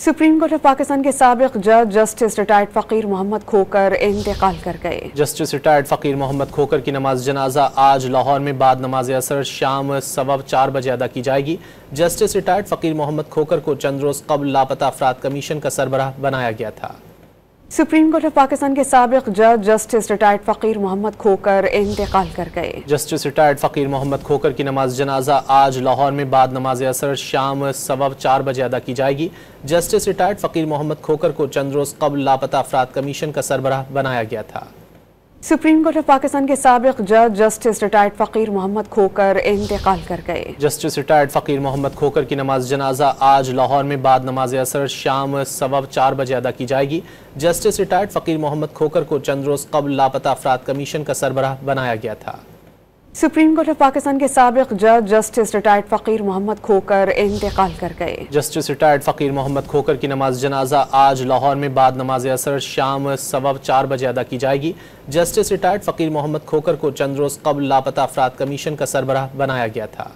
Supreme court of Pakistan के साबिक जज जस्टिस रिटायर्ड फ़कीर मोहम्मद खोकर इंतकाल कर गए। जस्टिस रिटायर्ड फ़कीर मोहम्मद खोकर की नमाज जनाजा आज लाहौर में बाद नमाज असर शाम 4:15 बजे अदा की जाएगी। जस्टिस रिटायर्ड फ़कीर मोहम्मद खोकर को चंद रोज़ कबल लापता अफराद कमीशन का सरबराह बनाया गया था। सुप्रीम कोर्ट ऑफ पाकिस्तान के साबिक जज जस्टिस रिटायर्ड फ़कीर मोहम्मद खोकर इंतकाल कर गए। जस्टिस रिटायर्ड फ़कीर मोहम्मद खोकर की नमाज जनाजा आज लाहौर में बाद नमाज असर शाम 4:15 बजे अदा की जाएगी। जस्टिस रिटायर्ड फ़कीर मोहम्मद खोकर को चंद रोज़ कबल लापता अफराद कमीशन का सरबराह बनाया गया था। सुप्रीम कोर्ट ऑफ पाकिस्तान के साबिक जज जस्टिस रिटायर्ड फ़कीर मोहम्मद खोकर इंतकाल कर गए। जस्टिस रिटायर्ड फ़कीर मोहम्मद खोकर की नमाज जनाजा आज लाहौर में बाद नमाज असर शाम 4:15 बजे अदा की जाएगी। जस्टिस रिटायर्ड फ़कीर मोहम्मद खोकर को चंद रोज़ कबल लापता अफराद कमीशन का सरबराह बनाया गया था। सुप्रीम कोर्ट ऑफ पाकिस्तान के साबिक जज जस्टिस रिटायर्ड फ़कीर मोहम्मद खोकर इंतकाल कर गए। जस्टिस रिटायर्ड फ़कीर मोहम्मद खोकर की नमाज जनाजा आज लाहौर में बाद नमाज असर शाम 4:15 बजे अदा की जाएगी। जस्टिस रिटायर्ड फ़कीर मोहम्मद खोकर को चंद रोज़ कबल लापता अफराद कमीशन का सरबराह बनाया गया था।